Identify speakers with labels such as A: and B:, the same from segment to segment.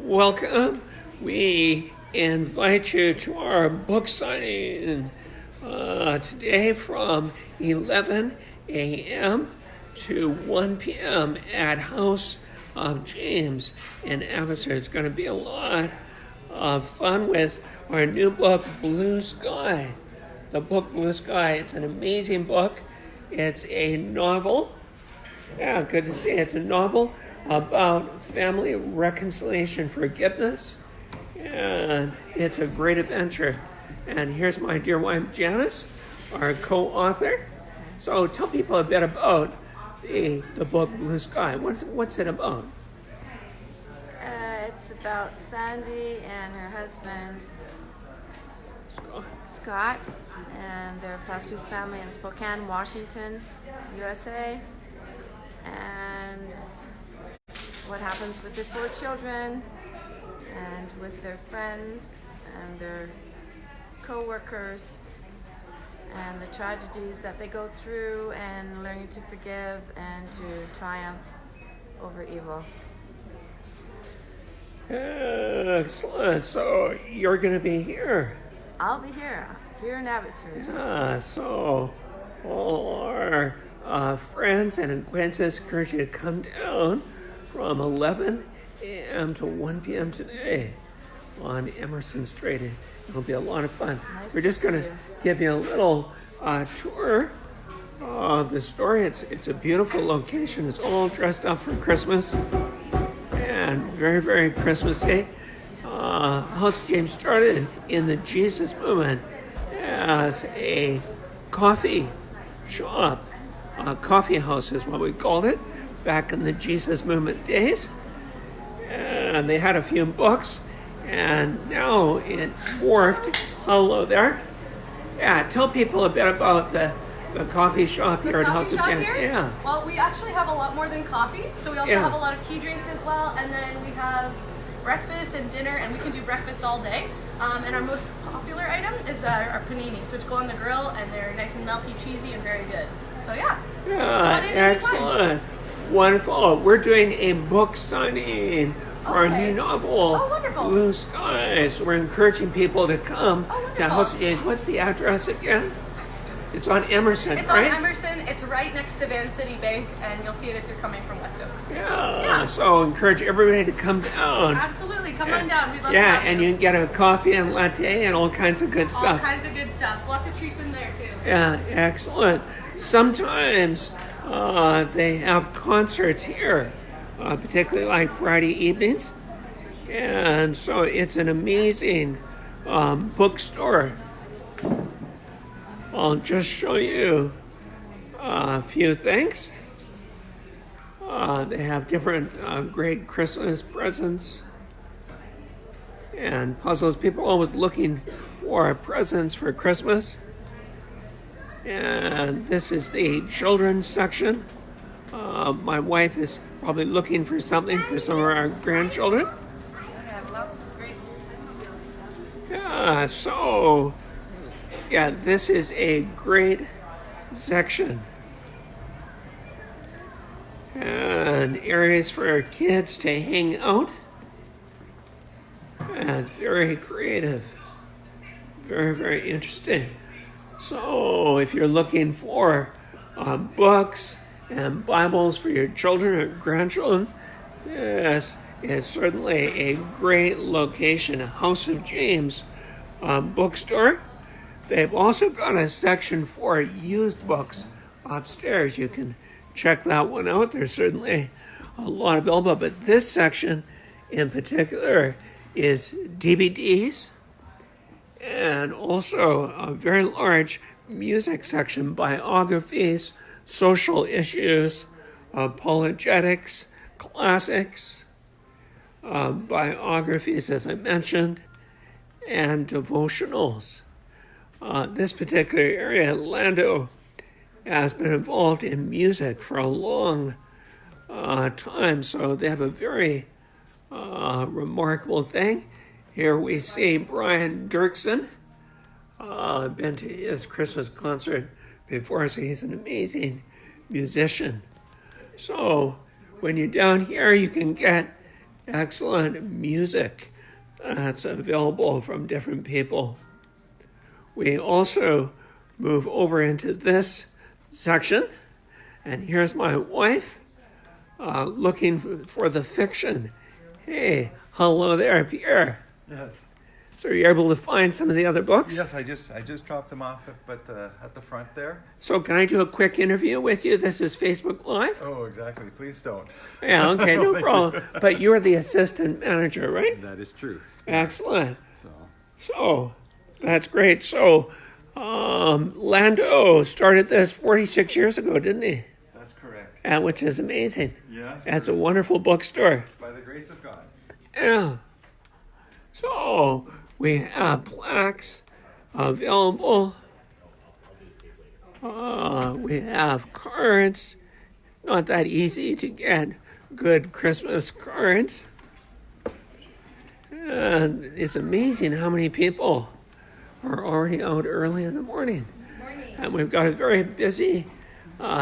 A: Welcome. We invite you to our book signing today from 11 a.m. to 1 p.m. at House of James in Abbotsford. It's going to be a lot of fun with our new book, Blue Sky. The book Blue Sky, it's an amazing book. It's a novel. Yeah, good to see. It's a novel about family reconciliation, forgiveness, and it's a great adventure. And here's my dear wife Janice, our co-author. So tell people a bit about the book Blue Sky. What's it about?
B: It's about Sandy and her husband Scott and their pastor's family in Spokane, Washington, USA, and what happens with their 4 children and with their friends and their co-workers and the tragedies that they go through and learning to forgive and to triumph over evil.
A: Excellent. So you're going to be here.
B: I'll be here in Abbotsford.
A: So all our friends and acquaintances encourage you to come down from 11 a.m. to 1 p.m. today on Emerson Street. It'll be a lot of fun. We're just going to give you a little tour of the store. It's a beautiful location. It's all dressed up for Christmas and very, very Christmassy. House of James started in the Jesus movement as a coffee shop. Coffee house is what we called it back in the Jesus movement days. And they had a few books, and now it morphed. Hello there. Yeah, tell people a bit about the coffee shop here at House of James. Yeah.
C: Well, we actually have a lot more than coffee. So we also have a lot of tea drinks as well, and then we have breakfast and dinner, and we can do breakfast all day. And our most popular item is our paninis, which go on the grill, and they're nice and melty, cheesy, and very good. So yeah.
A: Yeah, excellent. Wonderful. We're doing a book signing for our new novel, Blue Sky. So we're encouraging people to come to House of James. What's the address again? It's on Emerson,
C: It's
A: right?
C: on Emerson. It's right next to Van City Bank, and you'll see it if you're coming from West Oaks.
A: Yeah. So encourage everybody to come down.
C: Absolutely. Come on down. We'd love to have you.
A: And you can get a coffee and latte and all kinds of good stuff.
C: All kinds of good stuff. Lots of treats in there, too.
A: Yeah, excellent. Sometimes they have concerts here, particularly like Friday evenings. And so it's an amazing bookstore. I'll just show you a few things. They have different great Christmas presents and puzzles. People are always looking for presents for Christmas. And this is the children's section. My wife is probably looking for something for some of our grandchildren.
B: I have lots of great.
A: This is a great section. And areas for our kids to hang out. And very creative. Very, very interesting. So if you're looking for books and Bibles for your children or grandchildren, this is certainly a great location. House of James bookstore. They've also got a section for used books upstairs. You can check that one out. There's certainly a lot available, but this section in particular is DVDs, and also a very large music section, biographies, social issues, apologetics, classics, biographies, as I mentioned, and devotionals. This particular area, Lando, has been involved in music for a long time, so they have a very remarkable thing. Here we see Brian Dirksen. I've been to his Christmas concert before, so he's an amazing musician. So when you're down here, you can get excellent music that's available from different people. We also move over into this section, and here's my wife looking for the fiction. Hey, hello there, Pierre.
D: Yes.
A: So you're able to find some of the other books?
D: Yes, I just dropped them off at the front there.
A: So can I do a quick interview with you? This is Facebook Live.
D: Oh, exactly. Please don't.
A: Yeah, okay, no
D: Thank
A: problem. But you're the assistant manager, right?
D: That is true.
A: Excellent.
D: So
A: So that's great. So Lando started this 46 years ago, didn't he?
D: that's correct.
A: Which is amazing.
D: Yeah.
A: That's a wonderful bookstore.
D: By the grace of God.
A: Yeah. So we have plaques available. We have cards. Not that easy to get good Christmas cards. And it's amazing how many people are already out early in the morning. And we've got a very busy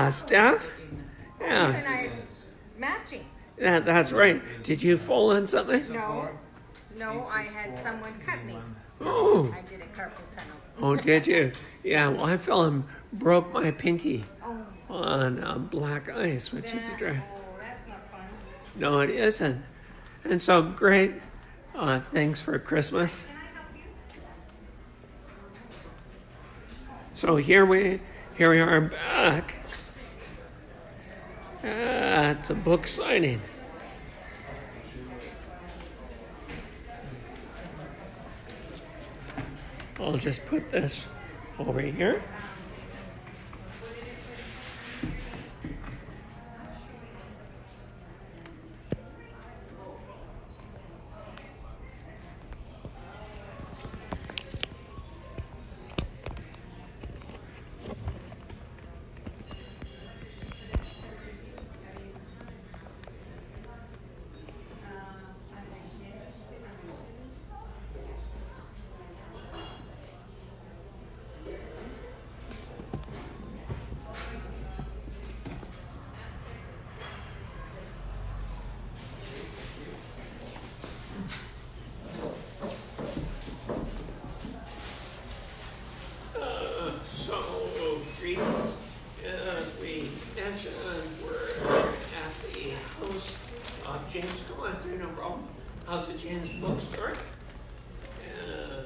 A: staff. Yeah,
E: And I matching.
A: that's right. Did you fall on something?
E: No, I had someone cut me.
A: Oh,
E: I did a carpal tunnel.
A: oh, did you? Yeah, well, I fell and broke my pinky on black ice, which is a drag.
E: Oh, that's not fun.
A: No, it isn't. And so great things for Christmas. So here we are back at the book signing. I'll just put this over here. So, greetings. As we mentioned, we're at the house of James. Come on through, no problem. House of James bookstore. And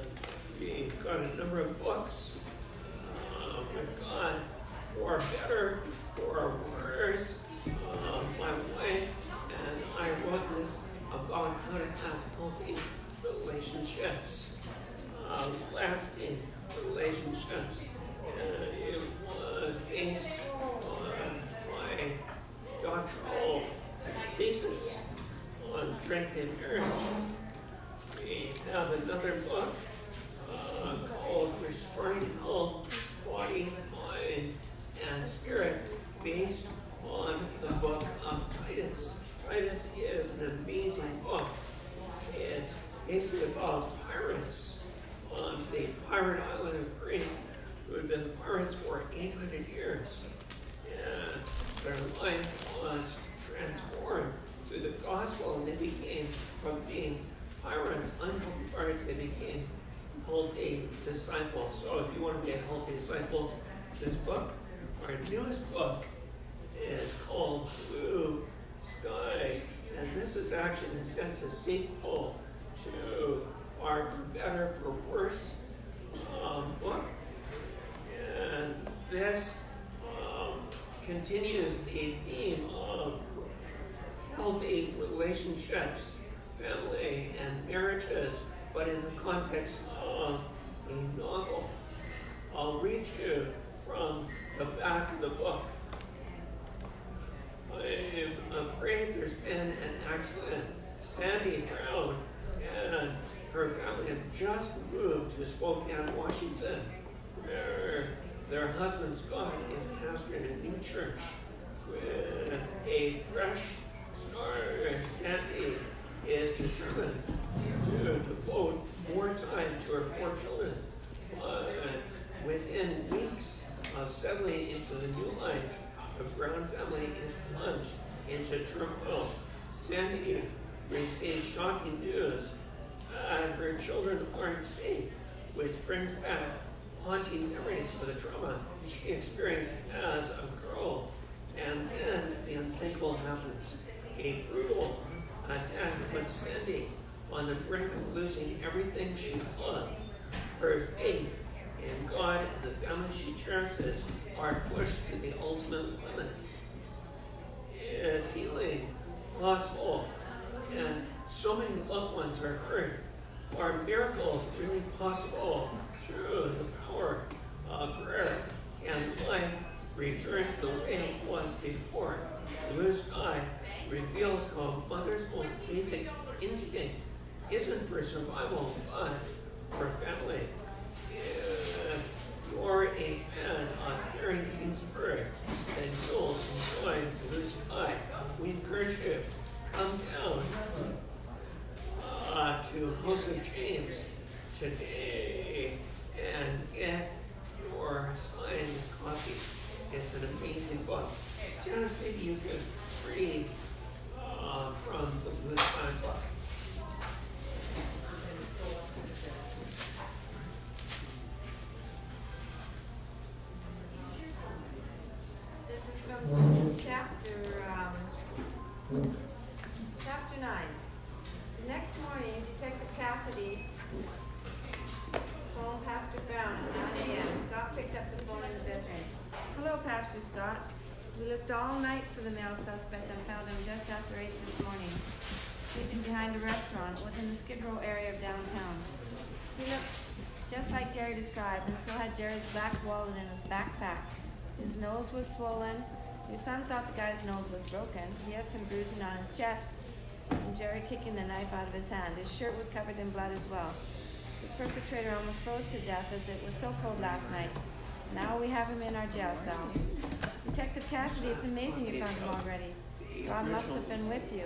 A: we've got a number of books. We've got For Better, For Worse. My wife and I wrote this about how to have healthy relationships, lasting relationships. It was based on my doctoral thesis on strength in marriage. We have another book called Restoring Health, Body, Mind, and Spirit, based on the book of Titus. Titus is an amazing book. It's basically about pirates on the pirate island of Brink, who had been pirates for 800 years. And their life was transformed through the gospel, and they became, from being pirates, unhealthy pirates, they became healthy disciples. So if you want to be a healthy disciple, this book, our newest book, is called Blue Sky. And this is actually, in a sense, a sequel to our For Better, For Worse book. And this continues the theme of healthy relationships, family, and marriages, but in the context of a novel. I'll read you from the back of the book. I'm afraid there's been an accident. Sandy Brown and her family have just moved to Spokane, Washington, where their husband Scott is pastoring a new church with a fresh start. Sandy is determined to devote more time to her 4 children. Within weeks of settling into the new life, the Brown family is plunged into turmoil. Sandy receives shocking news that her children aren't safe, which brings back haunting memories of the trauma she experienced as a girl. And then the unthinkable happens. A brutal attack puts Sandy on the brink of losing everything she's loved. Her faith in God and the family she cherishes are pushed to the ultimate limit. Is healing possible? And so many loved ones are hurt. Are miracles really possible through the power of prayer? Can life return to the way it was before? Blue sky reveals how a mother's most basic instinct isn't for survival, but for family. If you're a fan of hearing King's Bird, then you'll enjoy Blue Sky. We encourage you to come down to House of James today and get your signed copy. It's an amazing book. Janice, maybe you could read from the Blue Sky book.
B: This is from chapter 9. The next morning, Detective Cassidy phoned Pastor Brown at 9 a.m. Scott picked up the phone in the bedroom. Hello, Pastor Scott. We looked all night for the male suspect and found him just after 8 this morning, sleeping behind a restaurant within the Skid Row area of downtown. He looks just like Jerry described and still had Jerry's black wallet in his backpack. His nose was swollen. Your son thought the guy's nose was broken. He had some bruising on his chest from Jerry kicking the knife out of his hand. His shirt was covered in blood as well. The perpetrator almost froze to death as it was so cold last night. Now we have him in our jail cell. Detective Cassidy, it's amazing you found him already. God must have been with you.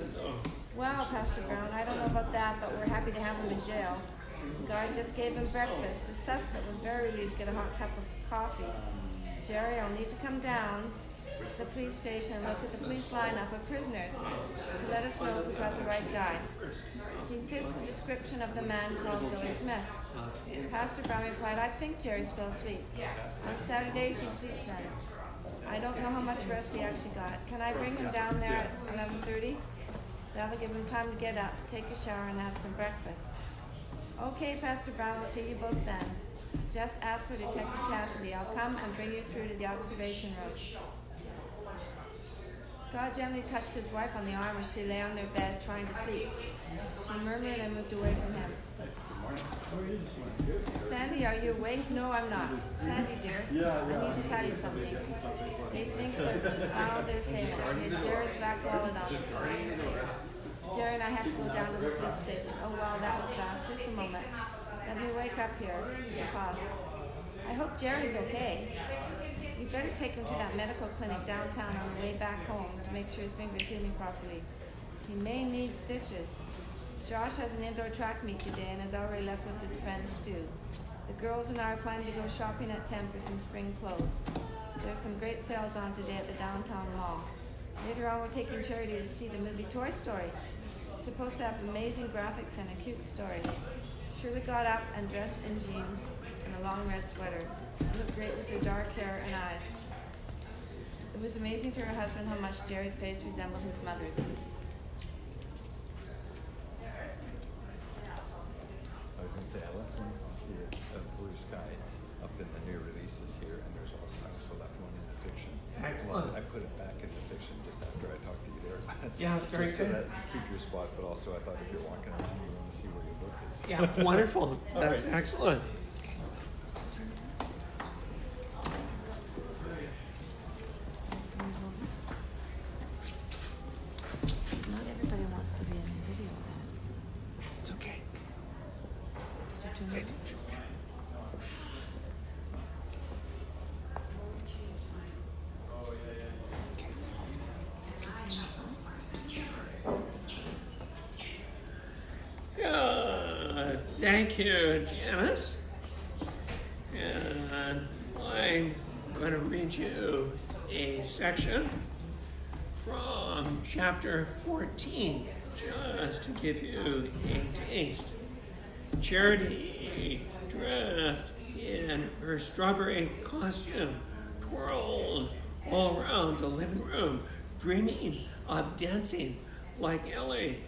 B: Well, Pastor Brown, I don't know about that, but we're happy to have him in jail. The guard just gave him breakfast. The suspect was very relieved to get a hot cup of coffee. Jerry, I'll need to come down to the police station and look at the police lineup of prisoners to let us know if we got the right guy. He fits the description of the man called Billy Smith. Pastor Brown replied, I think Jerry's still asleep. On Saturdays he sleeps then. I don't know how much rest he actually got. Can I bring him down there at 11:30? That'll give him time to get up, take a shower, and have some breakfast. Okay, Pastor Brown, we'll see you both then. Just ask for Detective Cassidy. I'll come and bring you through to the observation room. Scott gently touched his wife on the arm as she lay on their bed trying to sleep. She murmured and moved away from him. Sandy, are you awake? No, I'm not. Sandy, dear, I need to tell you something. They think that they're saying Jerry's black wallet on. Jerry and I have to go down to the police station. Oh, wow, that was fast. Just a moment. Let me wake up here. She paused. I hope Jerry's okay. You better take him to that medical clinic downtown on the way back home to make sure his finger's healing properly. He may need stitches. Josh has an indoor track meet today and has already left with his friend Stu. The girls and I are planning to go shopping at 10 for some spring clothes. There's some great sales on today at the downtown mall. Later on, we're taking Charity to see the movie Toy Story. It's supposed to have amazing graphics and a cute story. Shirley got up and dressed in jeans and a long red sweater. She looked great with her dark hair and eyes. It was amazing to her husband how much Jerry's face resembled his mother's.
D: I was going to say, I left one copy of Blue Sky up in the new releases here, and there's also I also left one in the fiction.
A: Excellent.
D: I put it back in the fiction just after I talked to you there.
A: Yeah, very
D: just so
A: good.
D: that to keep your spot, but also I thought if you're walking around, you want to see where your book is.
A: Yeah, wonderful.
D: All
A: That's
D: right.
A: excellent.
B: Not everybody wants to be in a video ad.
A: It's okay. Thank you, Janice. And I'm going to read you a section from chapter 14, was to give you a taste. Charity, dressed in her strawberry costume, twirled all around the living room, dreaming of dancing like Ellie.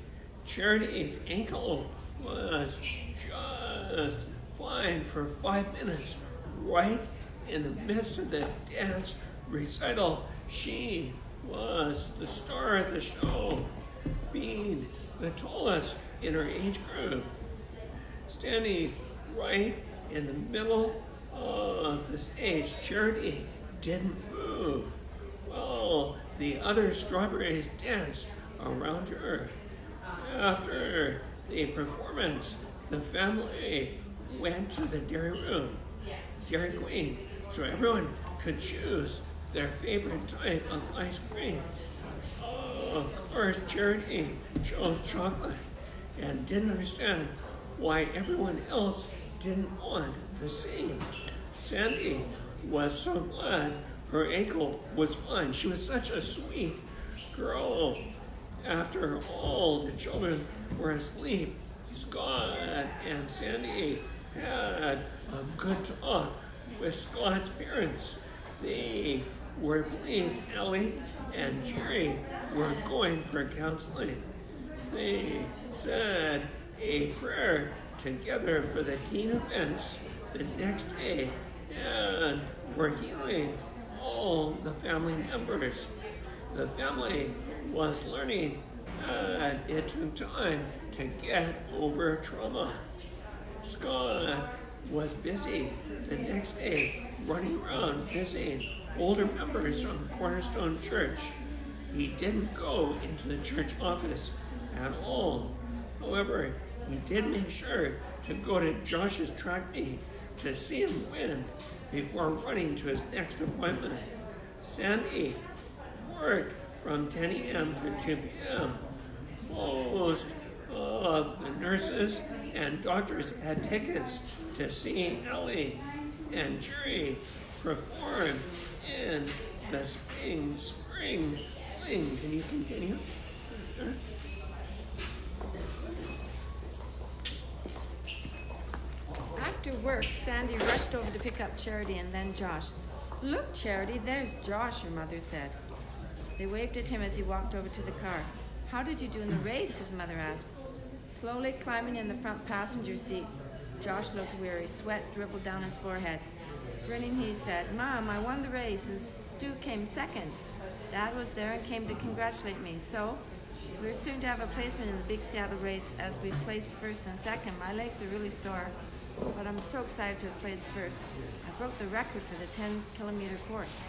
A: Charity's ankle was just fine for 5 minutes. Right in the midst of the dance recital, she was the star of the show, being the tallest in her age group. Standing right in the middle of the stage, Charity didn't move while the other strawberries danced around her. After the performance, the family went to the dairy room, Dairy Queen, so everyone could choose their favorite type of ice cream. Of course, Charity chose chocolate and didn't understand why everyone else didn't want the same. Sandy was so glad her ankle was fine. She was such a sweet girl. After all the children were asleep, Scott and Sandy had a good talk with Scott's parents. They were pleased Ellie and Jerry were going for counseling. They said a prayer together for the teen events the next day and for healing all the family members. The family was learning that it took time to get over trauma. Scott was busy the next day running around visiting older members from Cornerstone Church. He didn't go into the church office at all. However, he did make sure to go to Josh's track meet to see him win before running to his next appointment. Sandy worked from 10 a.m. to 2 p.m. Most of the nurses and doctors had tickets to see Ellie and Jerry perform in the spring fling. Can you continue?
B: After work, Sandy rushed over to pick up Charity and then Josh. "Look, Charity, there's Josh," her mother said. They waved at him as he walked over to the car. "How did you do in the race?" his mother asked. Slowly climbing in the front passenger seat, Josh looked weary. Sweat dribbled down his forehead. Grinning, he said, "Mom, I won the race and Stu came second. Dad was there and came to congratulate me. So, we're soon to have a placement in the big Seattle race as we've placed first and second. My legs are really sore, but I'm so excited to have placed first. I broke the record for the 10-kilometer course."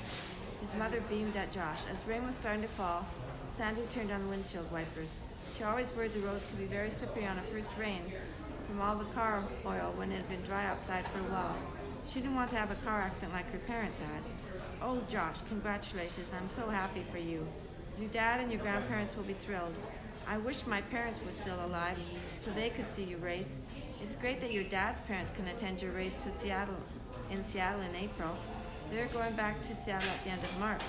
B: His mother beamed at Josh. As rain was starting to fall, Sandy turned on the windshield wipers. She always worried the roads could be very slippery on a first rain from all the car oil when it had been dry outside for a while. She didn't want to have a car accident like her parents had. "Oh, Josh, congratulations. I'm so happy for you. Your dad and your grandparents will be thrilled. I wish my parents were still alive so they could see you race. It's great that your dad's parents can attend your race to Seattle in April. They're going back to Seattle at the end of March."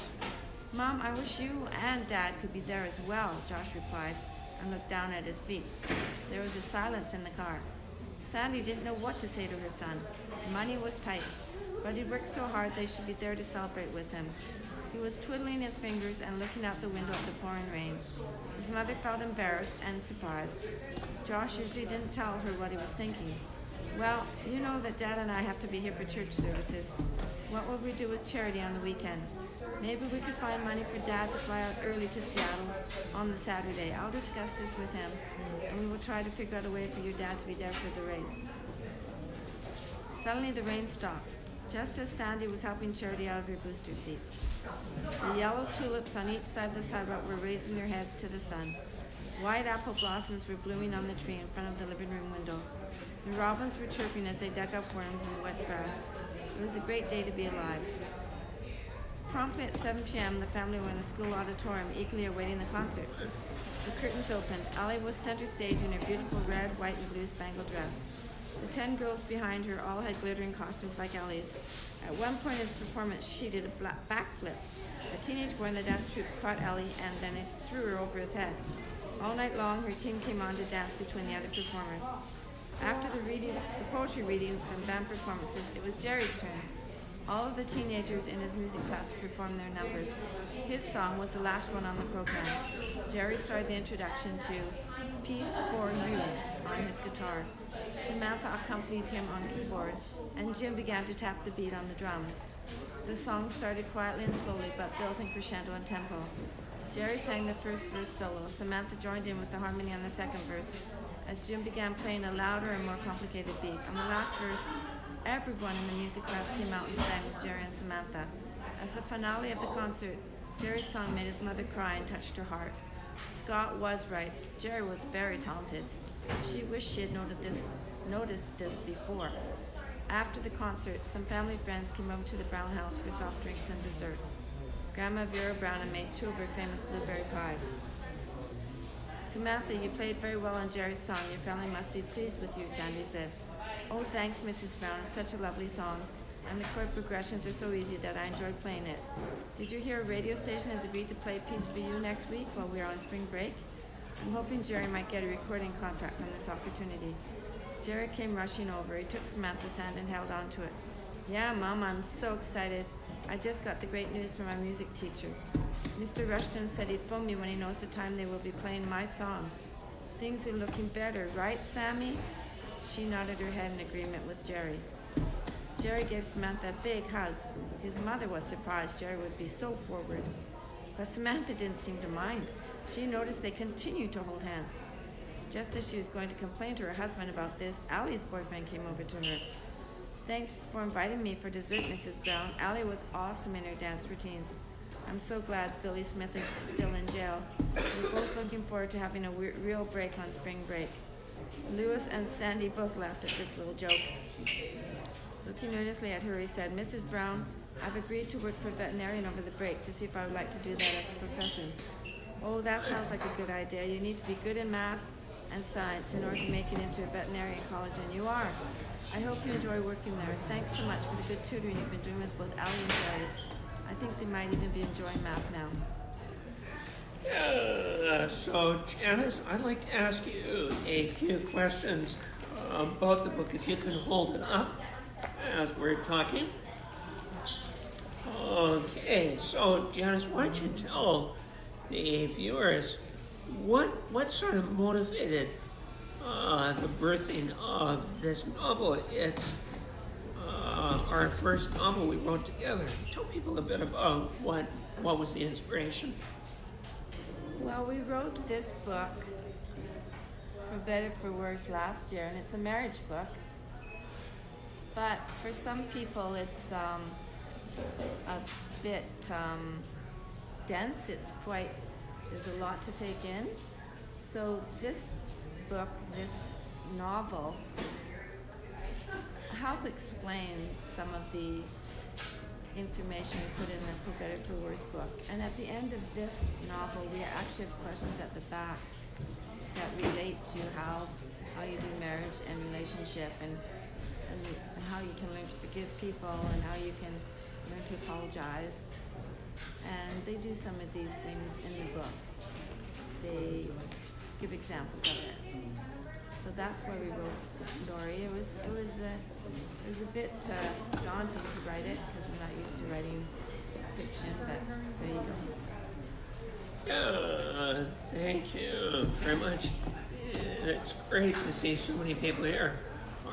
B: "Mom, I wish you and Dad could be there as well," Josh replied and looked down at his feet. There was a silence in the car. Sandy didn't know what to say to her son. Money was tight, but he'd worked so hard they should be there to celebrate with him. He was twiddling his fingers and looking out the window at the pouring rain. His mother felt embarrassed and surprised. Josh usually didn't tell her what he was thinking. "Well, you know that Dad and I have to be here for church services. What will we do with Charity on the weekend? Maybe we could find money for Dad to fly out early to Seattle on the Saturday. I'll discuss this with him, and we will try to figure out a way for your dad to be there for the race." Suddenly the rain stopped, just as Sandy was helping Charity out of her booster seat. The yellow tulips on each side of the sidewalk were raising their heads to the sun. White apple blossoms were blooming on the tree in front of the living room window. The robins were chirping as they dug up worms in the wet grass. It was a great day to be alive. Promptly at 7 p.m., the family were in the school auditorium, eagerly awaiting the concert. The curtains opened. Allie was center stage in her beautiful red, white, and blue spangled dress. The 10 girls behind her all had glittering costumes like Ellie's. At one point in the performance, she did a backflip. A teenage boy in the dance troupe caught Ellie and then it threw her over his head. All night long, her team came on to dance between the other performers. After the poetry readings and band performances, it was Jerry's turn. All of the teenagers in his music class performed their numbers. His song was the last one on the program. Jerry started the introduction to Peace for You on his guitar. Samantha accompanied him on keyboard, and Jim began to tap the beat on the drums. The song started quietly and slowly, but built in crescendo and tempo. Jerry sang the first verse solo. Samantha joined in with the harmony on the second verse, as Jim began playing a louder and more complicated beat. On the last verse, everyone in the music class came out and sang with Jerry and Samantha. As the finale of the concert, Jerry's song made his mother cry and touched her heart. Scott was right. Jerry was very talented. She wished she had noticed this before. After the concert, some family friends came over to the Brown house for soft drinks and dessert. Grandma Vera Brown had made 2 of her famous blueberry pies. Samantha, you played very well on Jerry's song. Your family must be pleased with you, Sandy said. Oh, thanks, Mrs. Brown. It's such a lovely song. And the chord progressions are so easy that I enjoyed playing it. Did you hear a radio station has agreed to play Peace for You next week while we are on spring break? I'm hoping Jerry might get a recording contract from this opportunity. Jerry came rushing over. He took Samantha's hand and held on to it. Yeah, Mom, I'm so excited. I just got the great news from my music teacher. Mr. Rushton said he'd phone me when he knows the time they will be playing my song. Things are looking better, right, Sammy? She nodded her head in agreement with Jerry. Jerry gave Samantha a big hug. His mother was surprised Jerry would be so forward. But Samantha didn't seem to mind. She noticed they continued to hold hands. Just as she was going to complain to her husband about this, Allie's boyfriend came over to her. Thanks for inviting me for dessert, Mrs. Brown. Allie was awesome in her dance routines. I'm so glad Billy Smith is still in jail. We're both looking forward to having a real break on spring break. Lewis and Sandy both laughed at this little joke. Looking earnestly at her, he said, Mrs. Brown, I've agreed to work for a veterinarian over the break to see if I would like to do that as a profession. Oh, that sounds like a good idea. You need to be good in math and science in order to make it into a veterinarian college, and you are. I hope you enjoy working there. Thanks so much for the good tutoring you've been doing with both Allie and Jerry. I think they might even be enjoying math now.
A: So, Janice, I'd like to ask you a few questions about the book, if you can hold it up as we're talking. Okay, so, Janice, why don't you tell the viewers what sort of motivated the birthing of this novel? It's our first novel we wrote together. Tell people a bit about what was the inspiration.
B: Well, we wrote this book, for better for worse, last year, and it's a marriage book. But for some people, it's a bit dense. There's a lot to take in. So this book, this novel, help explain some of the information we put in the For Better For Worse book. And at the end of this novel, we actually have questions at the back that relate to how you do marriage and relationship and how you can learn to forgive people and how you can learn to apologize. And they do some of these things in the book. They give examples of it. So that's why we wrote the story. It was a bit daunting to write it because we're not used to writing fiction, but there you go.
A: Thank you very much. It's great to see so many people here.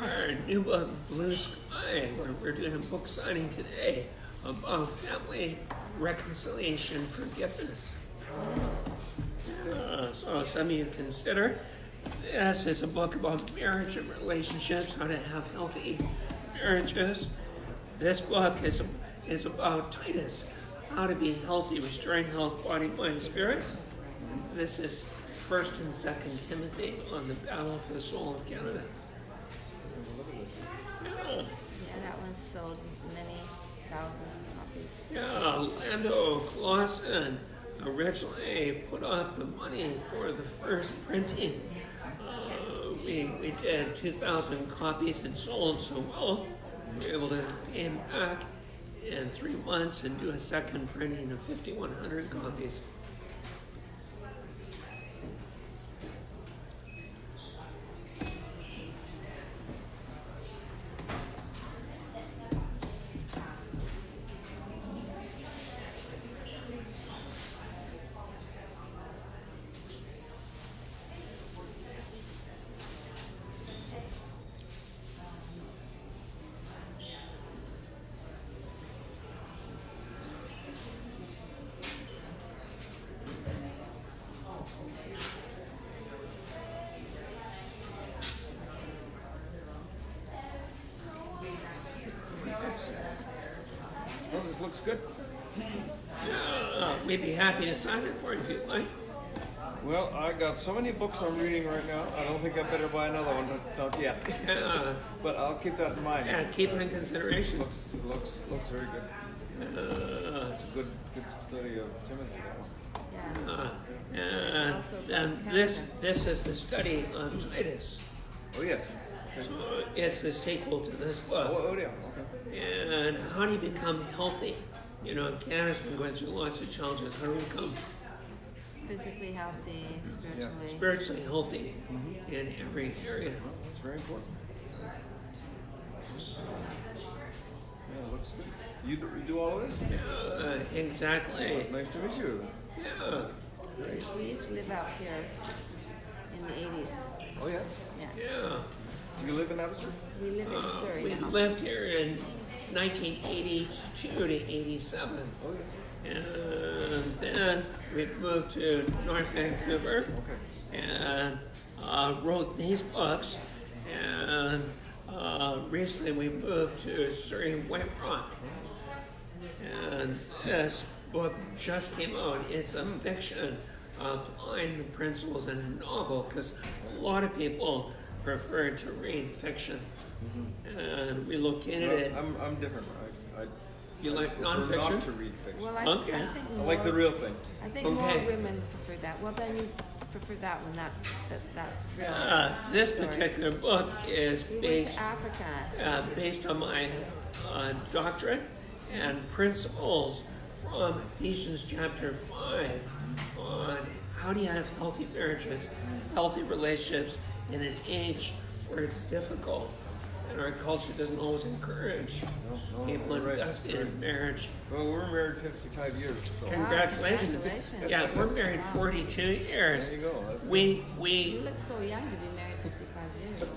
A: Our new book, Blue Sky, where we're doing a book signing today about family reconciliation forgiveness. So some of you consider this is a book about marriage and relationships, how to have healthy marriages. This book is about Titus, how to be healthy, restoring health, body, mind, spirits. This is 1st and 2nd Timothy on the battle for the soul of Canada.
B: Yeah, that one sold many thousands of copies.
A: Yeah, Lando Clausen originally put up the money for the first printing. We did 2,000 copies and sold so well, we were able to pay him back in 3 months and do a second printing of 5,100 copies.
F: looks good.
A: We'd be happy to sign it for you if you'd like.
F: Well, I got so many books I'm reading right now. I don't think I better buy another one. Not yet. But I'll keep that in mind.
A: Yeah, keep it in consideration.
F: Looks very good. It's a good study of Timothy. That one.
B: Yeah.
A: And this is the study on Titus.
F: Oh yes. Okay.
A: So it's the sequel to this book.
F: Oh yeah. Okay.
A: And how do you become healthy? You know, Canada's been going through lots of challenges. How do we become
B: Physically healthy, spiritually.
A: spiritually healthy in every area?
F: That's very important. Yeah, it looks good. You do all of this?
A: Exactly.
F: Nice to meet you.
A: Yeah.
F: Great.
B: We used to live out here in the 80s.
F: Oh yeah.
B: Yeah.
A: Yeah.
F: You live in Abbotsford?
B: We live in Surrey
A: We
B: now.
A: lived here in 1982 to 87.
F: Oh yeah.
A: And then we moved to North Vancouver
F: Okay.
A: and wrote these books. And recently we moved to Surrey White Rock. And this book just came out. It's a fiction applying the principles in a novel because a lot of people prefer to read fiction. And we located it.
F: I'm different. I
A: You like
F: prefer
A: nonfiction?
F: not to read fiction.
B: Well, I
A: Okay.
B: think
F: I
B: more,
F: like the real thing.
B: I think
A: Okay.
B: more women prefer that. Well, then you prefer that one. That's real.
A: This
B: story.
A: particular book is
B: We went
A: based
B: to Africa.
A: based on my doctorate and principles from Ephesians chapter 5 on how do you have healthy marriages, healthy relationships in an age where it's difficult. And our culture doesn't always encourage
F: No,
A: people
F: right,
A: investing
F: right.
A: in marriage.
F: Well, we're married 55 years. So.
A: Congratulations.
B: Congratulations.
A: Yeah, we're married 42 years.
F: There you go. That's
A: We
B: You look so young to be married 55 years.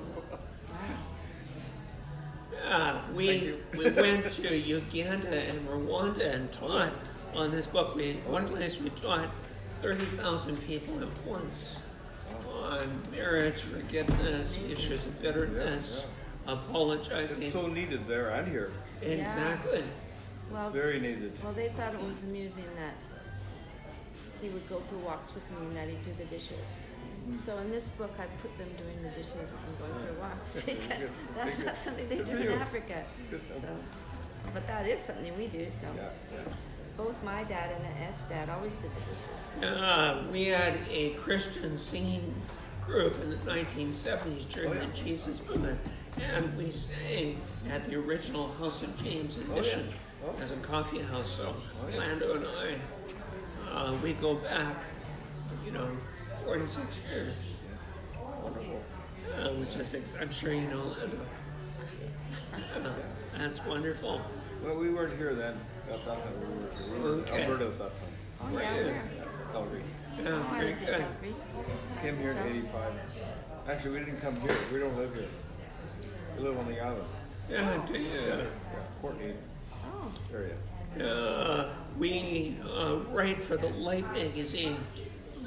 B: Wow.
A: we went to Uganda and Rwanda and taught on this book. One place we taught 30,000 people at once on marriage, forgiveness, issues of bitterness, apologizing.
F: It's so needed there and here.
A: Exactly.
B: Well,
F: Very needed.
B: well, they thought it was amusing that he would go for walks with me and that he'd do the dishes. So in this book, I put them doing the dishes and going for walks because that's not something they
F: Good
B: do
F: for
B: in
F: you.
B: Africa.
F: Good.
B: So, but that is something we do. So
F: Yeah.
B: both my dad and Ed's dad always did the dishes.
A: We had a Christian singing group in the 1970s during the Jesus movement, and we sang at the original House of James in Mission as a coffee house. So Lando and I, we go back, 46 years.
F: Wonderful.
A: Which is, I'm sure you know Lando. That's wonderful.
F: Well, we weren't here then. At that time, we were in
A: Okay.
F: Alberta at that time.
B: Oh yeah,
A: Yeah.
B: where?
F: Calgary.
A: Yeah,
B: Oh, I
A: very
B: lived in
A: good.
B: Calgary.
F: Came here in
B: So-
F: '85. Actually, we didn't come here. We don't live here. We live on the island.
A: Yeah, do you?
F: Yeah, Courtney
B: Oh,
F: area.
A: We write for the Light magazine,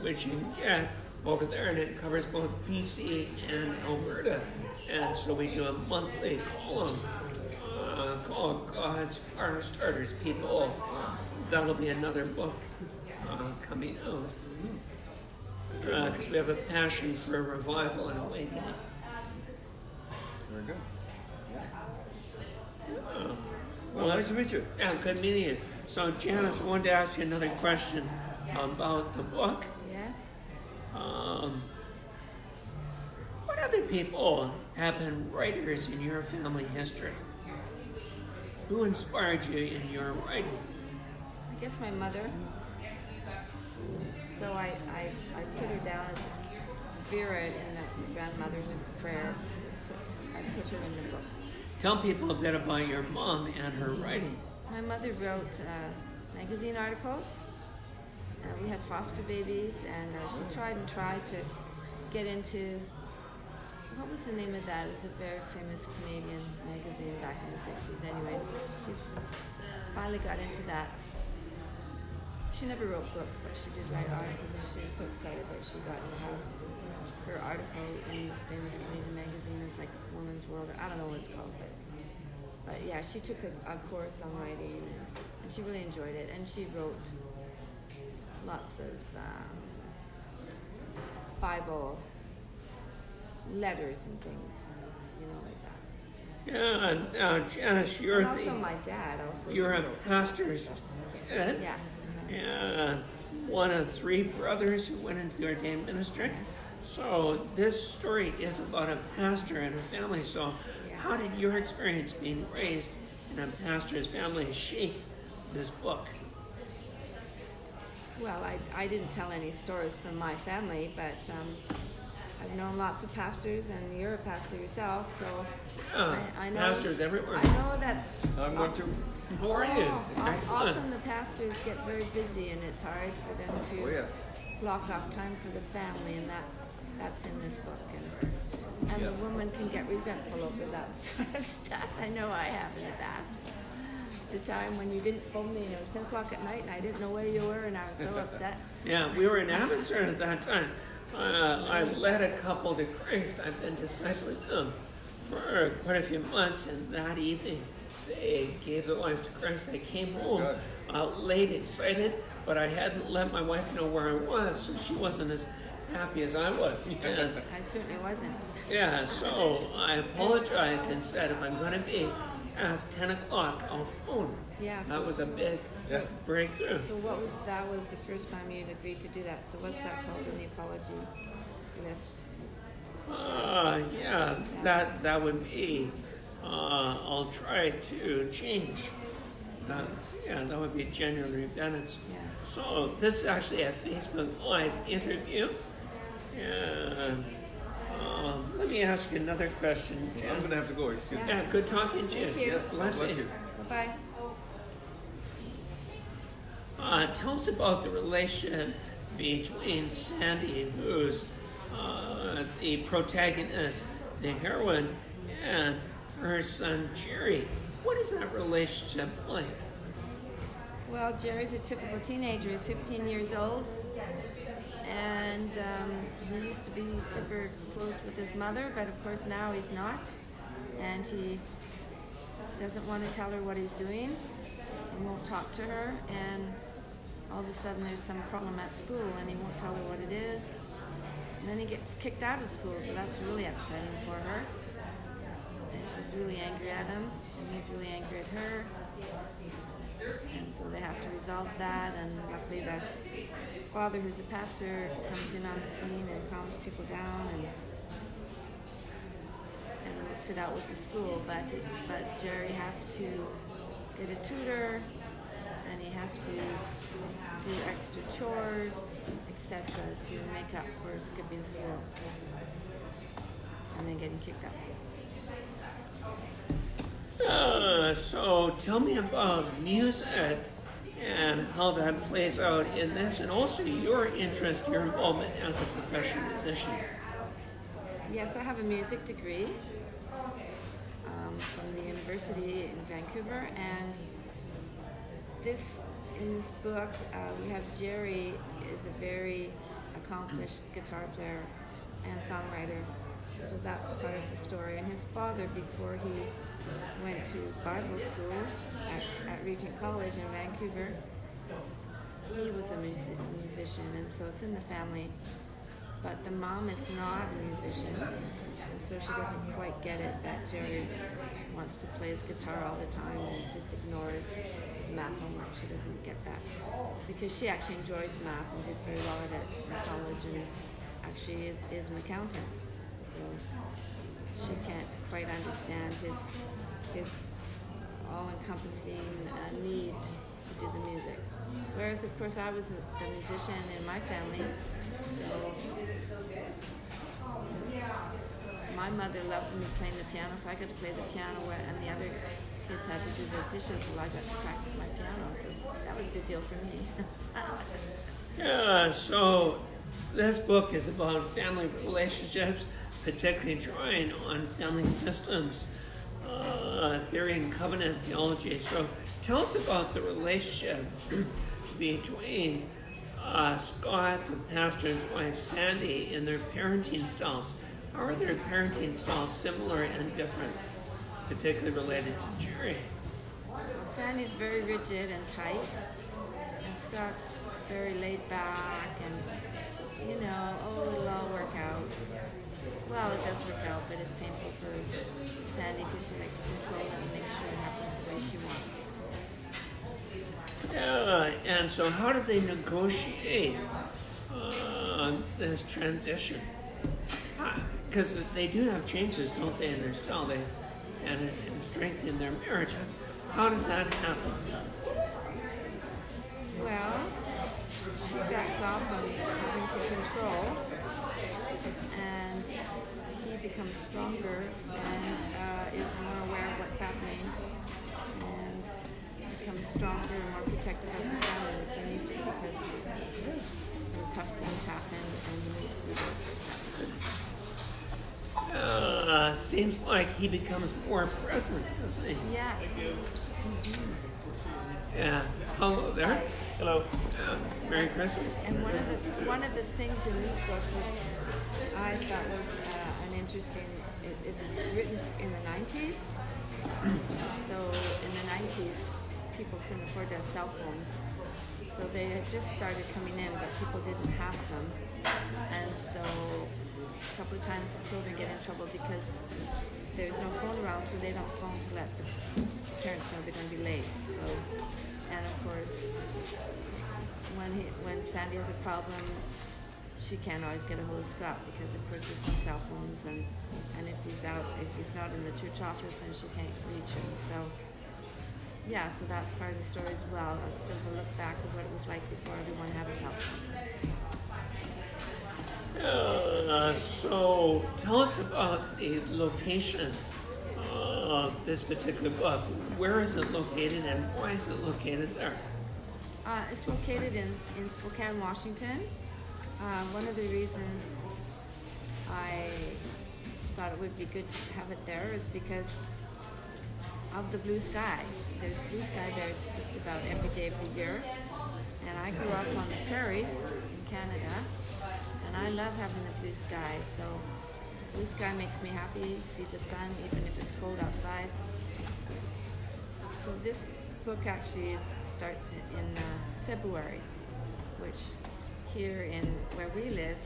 A: which you can get over there, and it covers both BC and Alberta. And so we do a monthly column called God's Fire Starters People. That'll be another book coming out. Because we have a passion for revival and awakening.
F: Very good.
A: Well,
F: Well, nice to meet you.
A: Yeah, good meeting you. So, Janice, I wanted to ask you another question about the book.
B: yes.
A: What other people have been writers in your family history? Who inspired you in your writing?
B: I guess my mother. So I put her down as Vera in the grandmother with prayer. I put her in the book.
A: Tell people a bit about your mom and her writing.
B: My mother wrote magazine articles. We had foster babies, and she tried to get into, what was the name of that? It was a very famous Canadian magazine back in the 60s. Anyways, she finally got into that. She never wrote books, but she did write articles, and she was so excited that she got to have her article in this famous Canadian magazine. It was like Woman's World, or I don't know what it's called, but yeah, she took a course on writing. and she really enjoyed it. And she wrote lots of Bible letters and things, like that.
A: Yeah, now Janice, you're
B: And also my dad also.
A: you're a pastor's kid.
B: Yeah.
A: And one of 3 brothers who went into the ordained ministry. So this story is about a pastor and a family. So how did your experience being raised in a pastor's family shape this book?
B: Well, I didn't tell any stories from my family, but I've known lots of pastors, and you're a pastor yourself, so I know.
A: Pastors everywhere.
B: I know that.
F: I'm going to.
A: How are you? Excellent.
B: Often the pastors get very busy, and it's hard for them to
F: Oh, yes.
B: block off time for the family, and that's in this book. And the woman can get resentful over that sort of stuff. I know I have in the past. The time when you didn't phone me, and it was 10 o'clock at night, and I didn't know where you were, and I was so upset.
A: Yeah, we were in Abbotsford at that time. I led a couple to Christ. I've been discipling them for quite a few months, and that evening they gave their lives to Christ. I came home late, excited, but I hadn't let my wife know where I was, so she wasn't as happy as I was. And,
B: I certainly wasn't.
A: yeah, so I apologized and said, if I'm going to be past 10 o'clock, I'll phone.
B: Yeah,
A: That was a big breakthrough.
B: So that was the first time you'd agreed to do that. So what's that called in the apology list?
A: Yeah, that would be, I'll try to change. That would be genuine repentance.
B: Yeah.
A: So this is actually a Facebook Live interview. And let me ask you another question,
F: I'm
A: Jen.
F: going to have to go. Excuse me.
A: Yeah, good talking to you.
B: Thank you.
F: Yes, God bless
A: Blessing.
F: you.
B: Bye.
A: Tell us about the relationship between Sandy, who's the protagonist, the heroine, and her son Jerry. What is that relationship like?
B: Well, Jerry's a typical teenager. He's 15 years old, and he used to be super close with his mother, but of course now he's not, and he doesn't want to tell her what he's doing. He won't talk to her, and all of a sudden there's some problem at school, and he won't tell her what it is. And then he gets kicked out of school, so that's really upsetting for her. And she's really angry at him, and he's really angry at her. And so they have to resolve that, and luckily the father, who's a pastor, comes in on the scene and calms people down and works it out with the school. But Jerry has to get a tutor, and he has to do extra chores, etc., to make up for skipping school and then getting kicked out.
A: So tell me about music and how that plays out in this, and also your interest, your involvement as a professional musician.
B: Yes, I have a music degree from the university in Vancouver, and in this book we have Jerry is a very accomplished guitar player and songwriter, so that's part of the story. And his father, before he went to Bible school at Regent College in Vancouver, he was a musician, and so it's in the family. But the mom is not a musician, and so she doesn't quite get it that Jerry wants to play his guitar all the time and just ignores his math homework. She doesn't get that, because she actually enjoys math and did very well at it in college, and actually is an accountant. So she can't quite understand his all-encompassing need to do the music. Whereas, of course, I was the musician in my family, so my mother loved me playing the piano, so I got to play the piano, and the other kids had to do the dishes, while I got to practice my piano, so that was a good deal for me.
A: Yeah, so this book is about family relationships, particularly drawing on family systems, theory and covenant theology. So tell us about the relationship between Scott, the pastor's wife, Sandy, and their parenting styles. How are their parenting styles similar and different, particularly related to Jerry?
B: Sandy's very rigid and tight, and Scott's very laid back and, you know, oh, it'll all work out. Well, it does work out, but it's painful for Sandy because she likes to control it and make sure it happens the way she wants.
A: Yeah, and so how did they negotiate this transition? Because they do have changes, don't they, in their style, and strength in their marriage. How does that happen?
B: Well, she backs off on having to control, and he becomes stronger and is more aware of what's happening, and becomes stronger and more protective of the family, which he needs to because some tough things happen and he needs to be
A: Seems like he becomes more present, doesn't he?
B: Yes.
A: Yeah. Hello there.
G: Hello.
A: Merry Christmas.
B: And one of the things in this book which I thought was an interesting, it's written in the 90s. So in the 90s, people couldn't afford to have cell phones. So they had just started coming in, but people didn't have them. And so a couple of times the children get in trouble because there's no phone around, so they don't phone to let the parents know they're going to be late. So, and of course, when Sandy has a problem, she can't always get a hold of Scott because of course there's no cell phones, and if he's not in the church office, then she can't reach him. So yeah, so that's part of the story as well. It's sort of a look back of what it was like before everyone had a cell phone.
A: So tell us about the location of this particular book. Where is it located and why is it located there?
B: It's located in Spokane, Washington. One of the reasons I thought it would be good to have it there is because of the blue sky. There's blue sky there just about every day of the year. And I grew up on the prairies in Canada, and I love having the blue sky. So blue sky makes me happy, see the sun even if it's cold outside. So this book actually starts in February, which here in where we live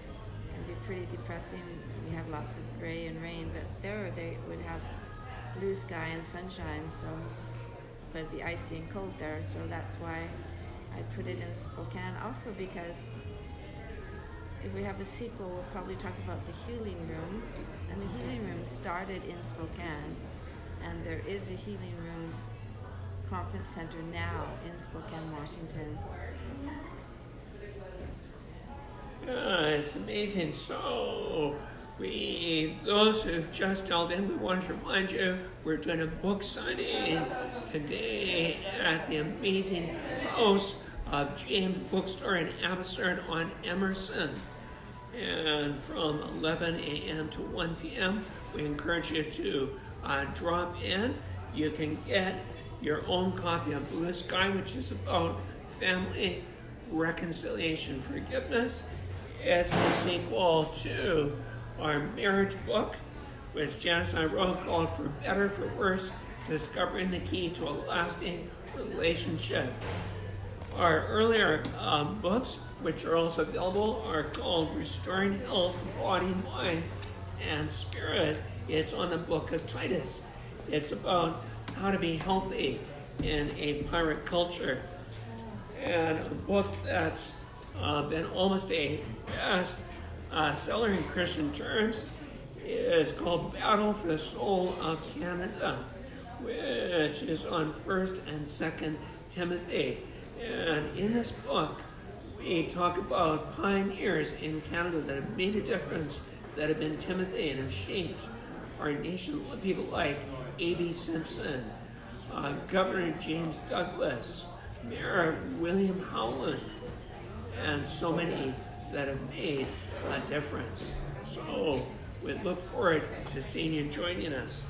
B: can be pretty depressing. We have lots of gray and rain, but there they would have blue sky and sunshine, so but it'd be icy and cold there, so that's why I put it in Spokane. Also because if we have a sequel, we'll probably talk about the healing rooms, and the healing rooms started in Spokane, and there is a healing rooms conference center now in Spokane, Washington.
A: It's amazing. So those who just dialed in, we want to remind you we're doing a book signing today at the amazing house of James Bookstore in Abbotsford on Emerson. And from 11 a.m. to 1 p.m., we encourage you to drop in. You can get your own copy of Blue Sky, which is about family reconciliation, forgiveness. It's the sequel to our marriage book, which Janice and I wrote, called For Better, For Worse, Discovering the Key to a Lasting Relationship. Our earlier books, which are also available, are called Restoring Health, Body, Mind, and Spirit. It's on the book of Titus. It's about how to be healthy in a pirate culture. And a book that's been almost a best seller in Christian terms is called Battle for the Soul of Canada, which is on 1st and 2nd Timothy. And in this book, we talk about pioneers in Canada that have made a difference, that have been Timothy and have shaped our nation. People like A.B. Simpson, Governor James Douglas, Mayor William Howland, and so many that have made a difference. So we look forward to seeing you joining us.